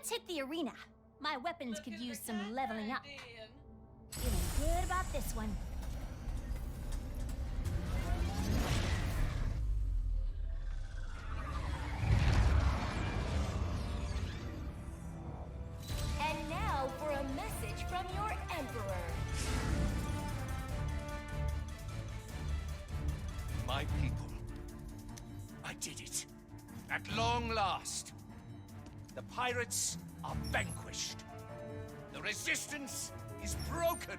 Let's hit the arena. My weapons could use some leveling up. Feeling good about this one. And now for a message from your Emperor. My people, I did it. At long last. The pirates are vanquished. The resistance is broken.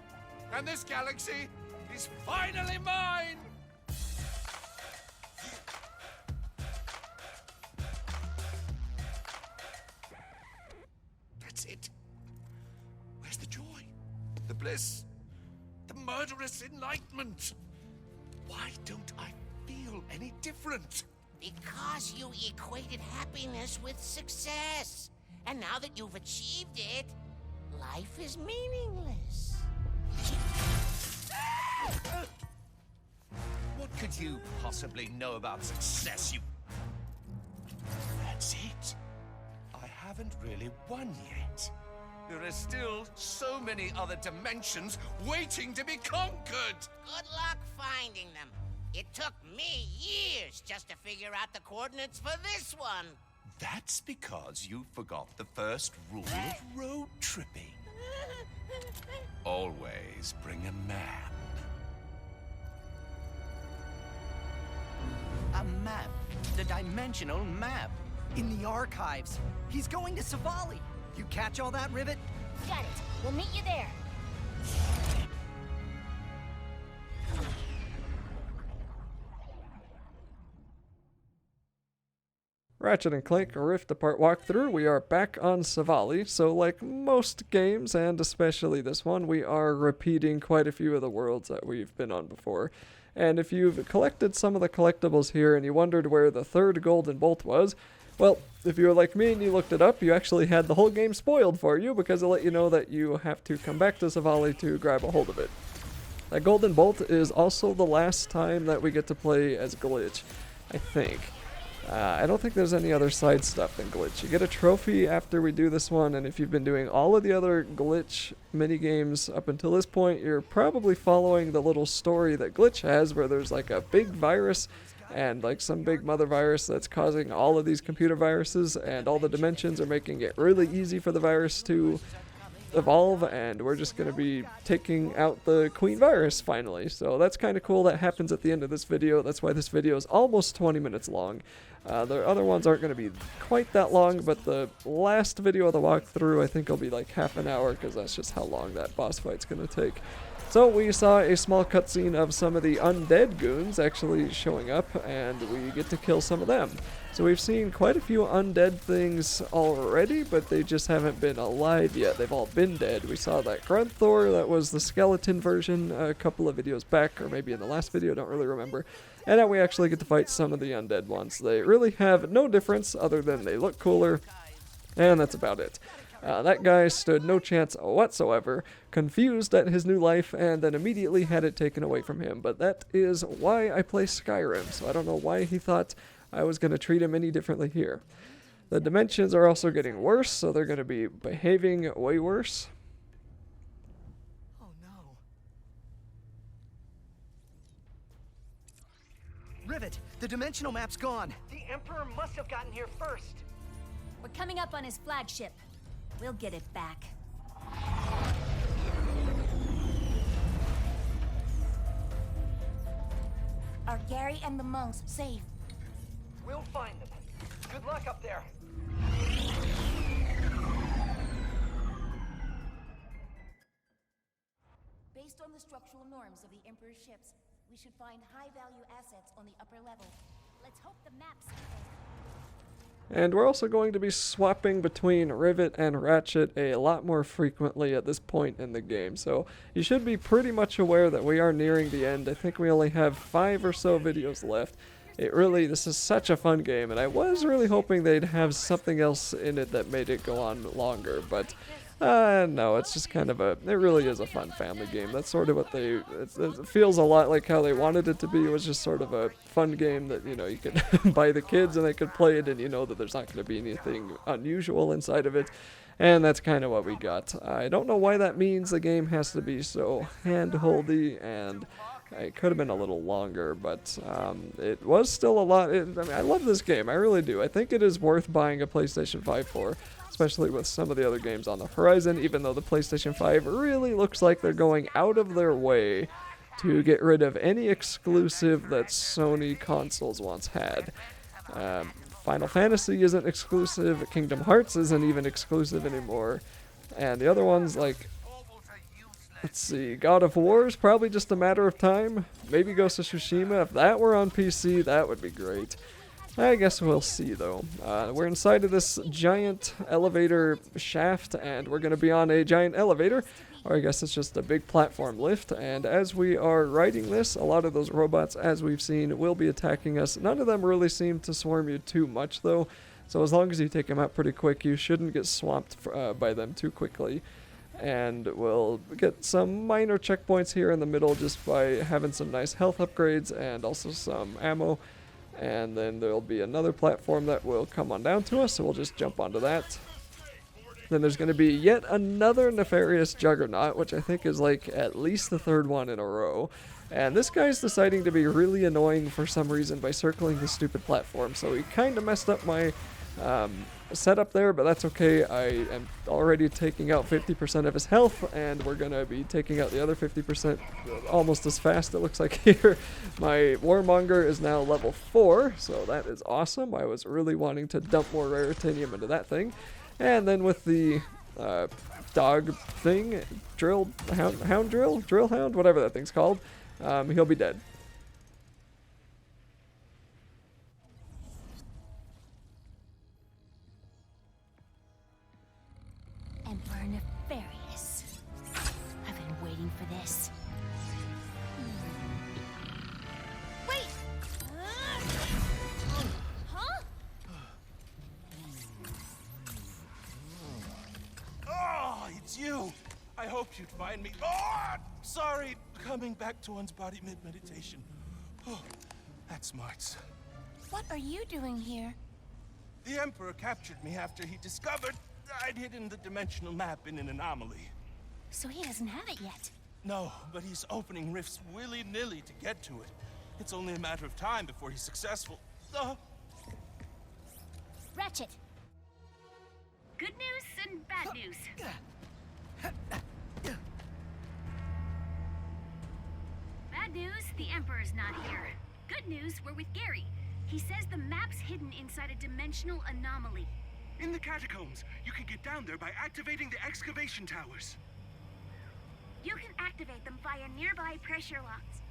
And this galaxy is finally mine! That's it. Where's the joy? The bliss? The murderous enlightenment? Why don't I feel any different? Because you equated happiness with success. And now that you've achieved it, life is meaningless. What could you possibly know about success, you... That's it. I haven't really won yet. There are still so many other dimensions waiting to be conquered. Good luck finding them. It took me years just to figure out the coordinates for this one. That's because you forgot the first rule of road tripping. Always bring a map. A map. The dimensional map. In the archives. He's going to Savali. You catch all that, Rivet? Got it. We'll meet you there. Ratchet & Clank Rift Apart walkthrough. We are back on Savali, so like most games, and especially this one, we are repeating quite a few of the worlds that we've been on before. And if you've collected some of the collectibles here and you wondered where the third golden bolt was, well, if you were like me and you looked it up, you actually had the whole game spoiled for you because it let you know that you have to come back to Savali to grab a hold of it. That golden bolt is also the last time that we get to play as Glitch, I think. I don't think there's any other side stuff than Glitch. You get a trophy after we do this one, and if you've been doing all of the other Glitch minigames up until this point, you're probably following the little story that Glitch has, where there's like a big virus and like some big mother virus that's causing all of these computer viruses, and all the dimensions are making it really easy for the virus to evolve, and we're just going to be taking out the queen virus finally. So that's kind of cool. That happens at the end of this video. That's why this video is almost 20 minutes long. The other ones aren't going to be quite that long, but the last video of the walkthrough I think will be like half an hour, because that's just how long that boss fight's going to take. So we saw a small cutscene of some of the undead goons actually showing up, and we get to kill some of them. So we've seen quite a few undead things already, but they just haven't been alive yet. They've all been dead. We saw that Grunthor, that was the skeleton version a couple of videos back, or maybe in the last video, don't really remember. And now we actually get to fight some of the undead ones. They really have no difference other than they look cooler, and that's about it. That guy stood no chance whatsoever, confused at his new life, and then immediately had it taken away from him. But that is why I play Skyrim, so I don't know why he thought I was going to treat him any differently here. The dimensions are also getting worse, so they're going to be behaving way worse. Oh no. Rivet, the dimensional map's gone. The Emperor must have gotten here first. We're coming up on his flagship. We'll get it back. Are Gary and the monks safe? We'll find them. Good luck up there. Based on the structural norms of the Emperor's ships, we should find high-value assets on the upper level. Let's hope the maps... And we're also going to be swapping between Rivet and Ratchet a lot more frequently at this point in the game. So you should be pretty much aware that we are nearing the end. I think we only have 5 or so videos left. This is such a fun game, and I was really hoping they'd have something else in it that made it go on longer, but No, it's just kind of it really is a fun family game. That's sort of what it feels a lot like how they wanted it to be. It was just sort of a fun game that, you know, you could buy the kids and they could play it, and you know that there's not going to be anything unusual inside of it. And that's kind of what we got. I don't know why that means the game has to be so hand-holdy, and it could have been a little longer, but it was still a lot. I mean, I love this game. I really do. I think it is worth buying a PlayStation 5 for, especially with some of the other games on the horizon, even though the PlayStation 5 really looks like they're going out of their way to get rid of any exclusive that Sony consoles once had. Final Fantasy isn't exclusive, Kingdom Hearts isn't even exclusive anymore, and the other ones, like, let's see, God of War is probably just a matter of time. Maybe Ghost of Tsushima. If that were on PC, that would be great. I guess we'll see, though. We're inside of this giant elevator shaft, and we're going to be on a giant elevator, or I guess it's just a big platform lift, and as we are riding this, a lot of those robots, as we've seen, will be attacking us. None of them really seem to swarm you too much, though, so as long as you take them out pretty quick, you shouldn't get swamped by them too quickly. And we'll get some minor checkpoints here in the middle just by having some nice health upgrades and also some ammo. And then there'll be another platform that will come on down to us, so we'll just jump onto that. Then there's going to be yet another nefarious juggernaut, which I think is like at least the third one in a row. And this guy's deciding to be really annoying for some reason by circling the stupid platform, so he kind of messed up my setup there, but that's okay. I am already taking out 50% of his health, and we're going to be taking out the other 50% almost as fast, it looks like here. My Warmonger is now level 4, so that is awesome. I was really wanting to dump more Raritanium into that thing. And then with the dog thing, drill hound, whatever that thing's called, he'll be dead. Emperor Nefarious. I've been waiting for this. Wait! Huh? Oh, it's you! I hoped you'd find me. Oh, sorry, coming back to one's body mid-meditation. Oh, that's smarts. What are you doing here? The Emperor captured me after he discovered I'd hidden the dimensional map in an anomaly. So he doesn't have it yet. No, but he's opening rifts willy-nilly to get to it. It's only a matter of time before he's successful. Ratchet! Good news and bad news. Bad news, the Emperor's not here. Good news, we're with Gary. He says the map's hidden inside a dimensional anomaly. In the Catacombs, you can get down there by activating the excavation towers. You can activate them via nearby pressure locks.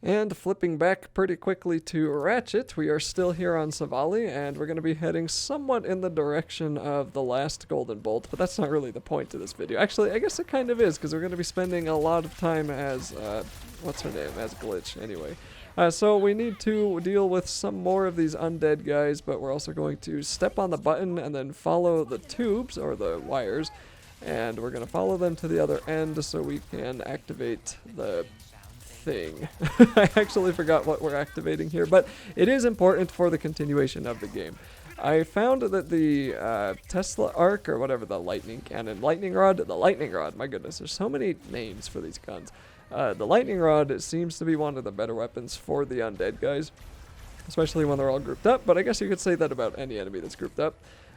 And flipping back pretty quickly to Ratchet, we are still here on Savali, and we're going to be heading somewhat in the direction of the last Golden Bolt, but that's not really the point of this video. Actually, I guess it kind of is, because we're going to be spending a lot of time as, what's her name, as Glitch, anyway. So we need to deal with some more of these undead guys, but we're also going to step on the button and then follow the tubes, or the wires, and we're going to follow them to the other end so we can activate the thing. I actually forgot what we're activating here, but it is important for the continuation of the game. I found that the Tesla Arc, or whatever, the lightning cannon, lightning rod, my goodness, there's so many names for these guns. The lightning rod seems to be one of the better weapons for the undead guys, especially when they're all grouped up, but I guess you could say that about any enemy that's grouped up.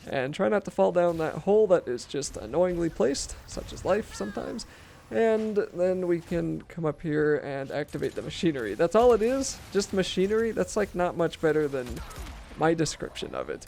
And try not to fall down that hole that is just annoyingly placed, such as life sometimes. And then we can come up here and activate the machinery. That's all it is, just machinery. That's like not much better than my description of it.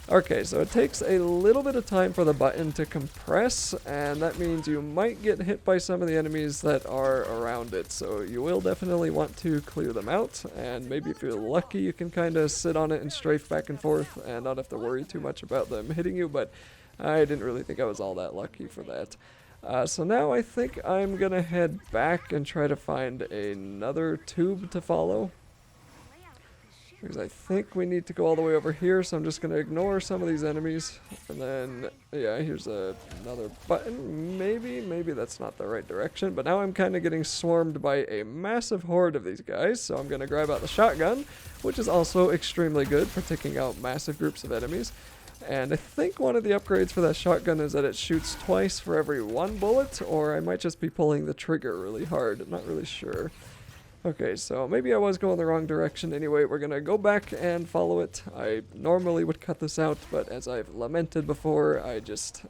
Okay, so it takes a little bit of time for the button to compress, and that means you might get hit by some of the enemies that are around it. So you will definitely want to clear them out, and maybe if you're lucky you can kind of sit on it and strafe back and forth and not have to worry too much about them hitting you, but I didn't really think I was all that lucky for that. So now I think I'm gonna head back and try to find another tube to follow. The layout of this Because I think we need to go all the way over here, so I'm just going to ignore some of these enemies. And then, yeah, here's another button. Maybe that's not the right direction. But now I'm kind of getting swarmed by a massive horde of these guys. So I'm going to grab out the shotgun, which is also extremely good for taking out massive groups of enemies. And I think one of the upgrades for that shotgun is that it shoots twice for every one bullet, or I might just be pulling the trigger really hard. I'm not really sure. Okay, so maybe I was going the wrong direction. Anyway, we're going to go back and follow it. I normally would cut this out, but as I've lamented before, I just...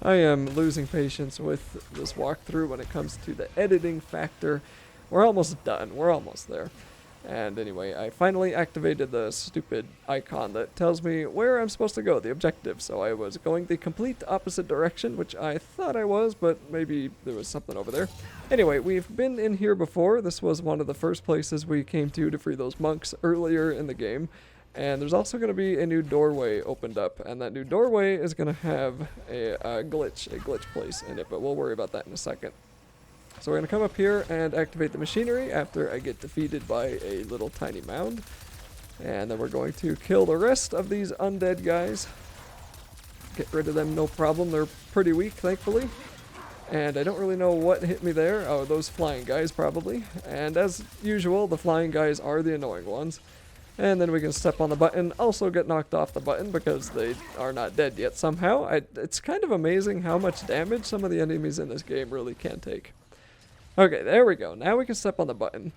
I am losing patience with this walkthrough when it comes to the editing factor. We're almost done. We're almost there. And anyway, I finally activated the stupid icon that tells me where I'm supposed to go, the objective. So I was going the complete opposite direction, which I thought I was, but maybe there was something over there. Anyway, we've been in here before. This was one of the first places we came to free those monks earlier in the game. And there's also going to be a new doorway opened up, and that new doorway is going to have a glitch place in it, but we'll worry about that in a second. So we're going to come up here and activate the machinery after I get defeated by a little tiny mound. And then we're going to kill the rest of these undead guys. Get rid of them, no problem. They're pretty weak, thankfully. And I don't really know what hit me there. Oh, those flying guys, probably. And as usual, the flying guys are the annoying ones. And then we can step on the button, also get knocked off the button because they are not dead yet somehow. It's kind of amazing how much damage some of the enemies in this game really can take. Okay, there we go. Now we can step on the button.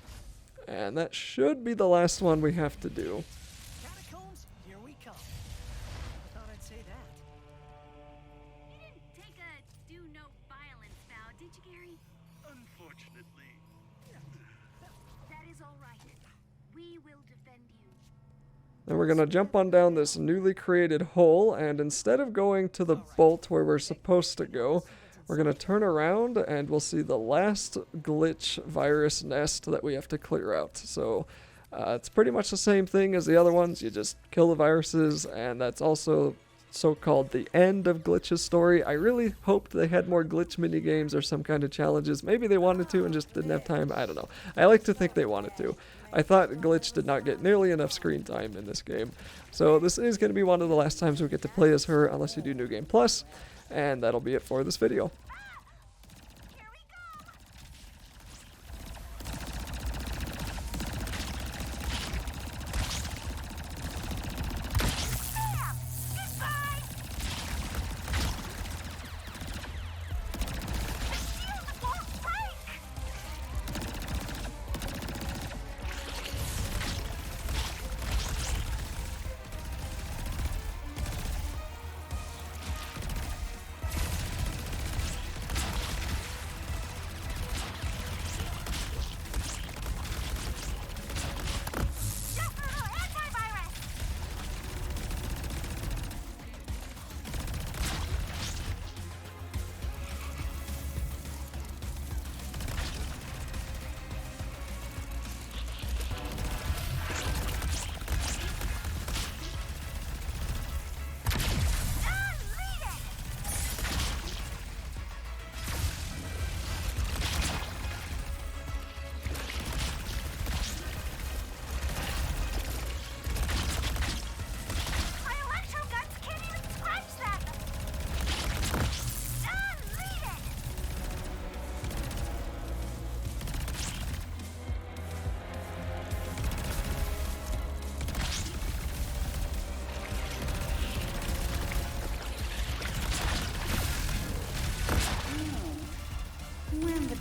And that should be the last one we have to do. Catacombs, here we come. I thought I'd say that. You didn't take a do no violence vow, did you, Gary? Unfortunately. That is all right. We will defend you. Then we're going to jump on down this newly created hole, and instead of going to the bolt where we're supposed to go, we're going to turn around and we'll see the last glitch virus nest that we have to clear out. So it's pretty much the same thing as the other ones. You just kill the viruses, and that's also so-called the end of Glitch's story. I really hoped they had more glitch minigames or some kind of challenges. Maybe they wanted to and just didn't have time. I don't know. I like to think they wanted to. I thought Glitch did not get nearly enough screen time in this game. So this is going to be one of the last times we get to play as her unless you do New Game Plus. And that'll be it for this video.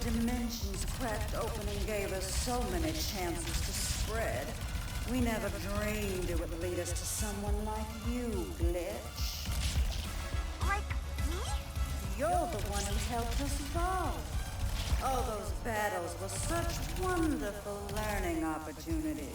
Dimensions cracked open and gave us so many chances to spread. We never dreamed it would lead us to someone like you, Glitch. Like me? You're the one who helped us evolve. All those battles were such wonderful learning opportunities.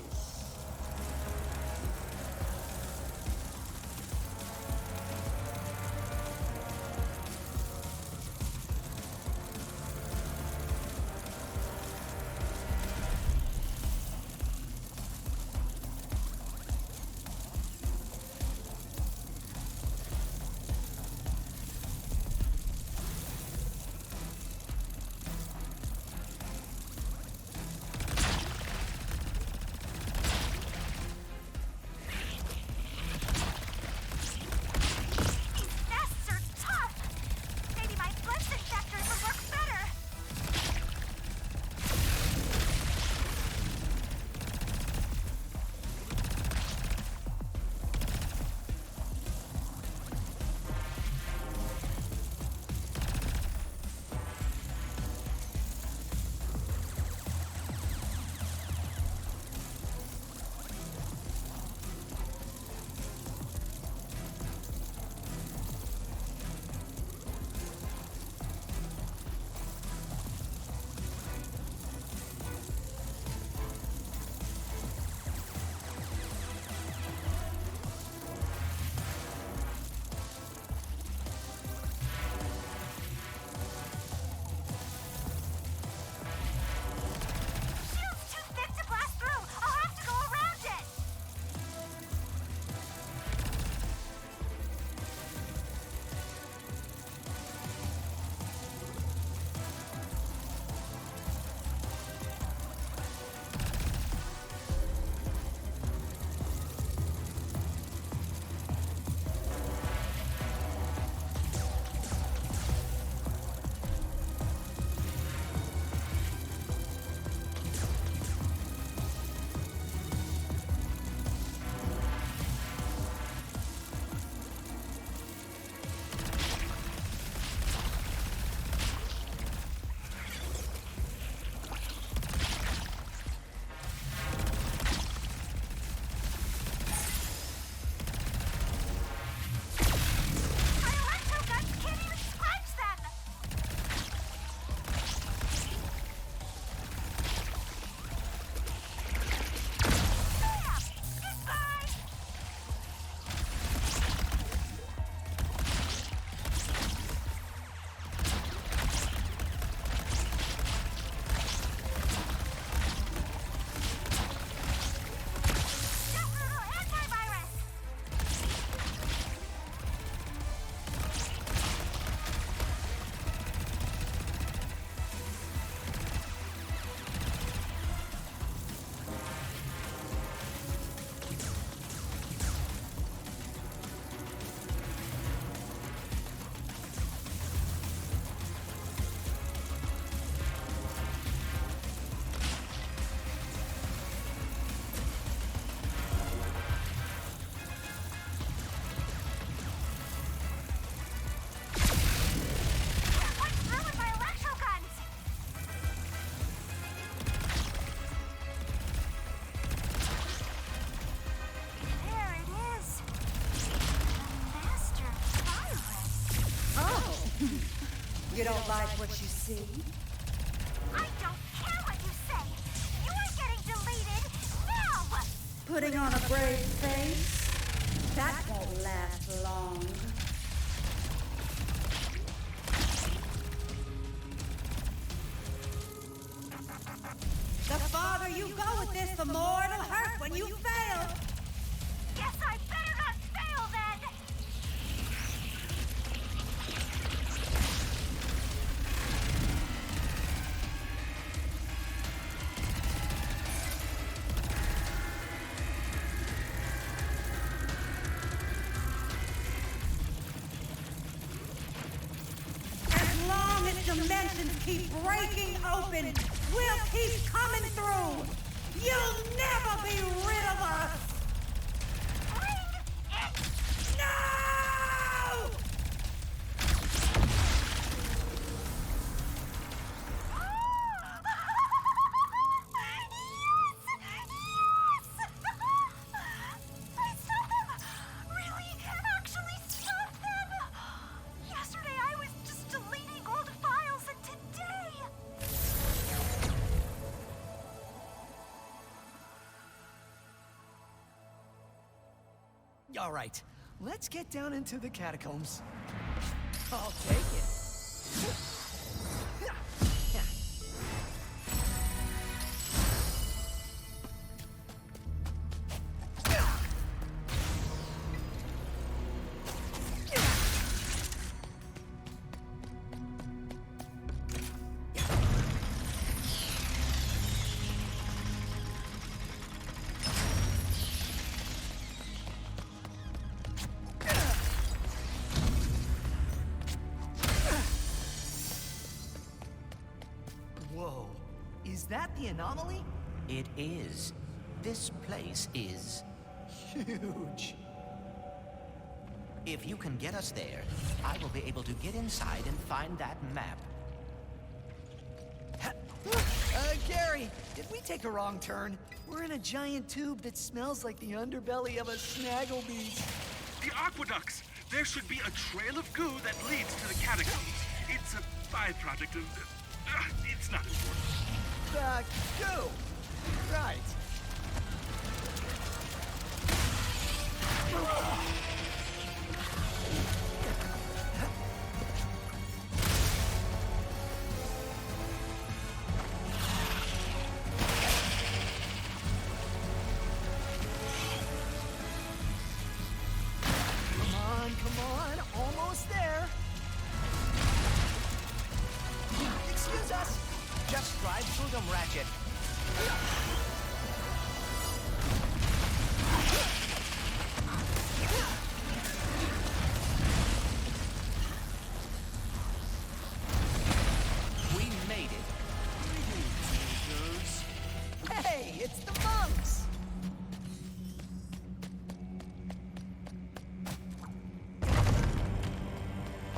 You don't like what you see? I don't care what you say! You're getting deleted now! Putting on a brave face? That won't last long. The farther you go with this, the more it'll hurt when you fail. Guess I better not fail then! As long as dimensions keep breaking open, we'll keep coming through. You'll never be rid of us. No! I saw them! Really? Actually stop them! Yesterday I was just deleting old files, and today... All right, let's get down into the catacombs. I'll take it. Whoa, is that the anomaly? It is. This place is Huge. If you can get us there, I will be able to get inside and find that map. Gary, did we take a wrong turn? We're in a giant tube that smells like the underbelly of a snagglebeast. The aqueducts! There should be a trail of goo that leads to the catacombs. It's a byproduct of... it's not important. Go! Right. Come on, almost there. Excuse us. Just drive through them, Ratchet.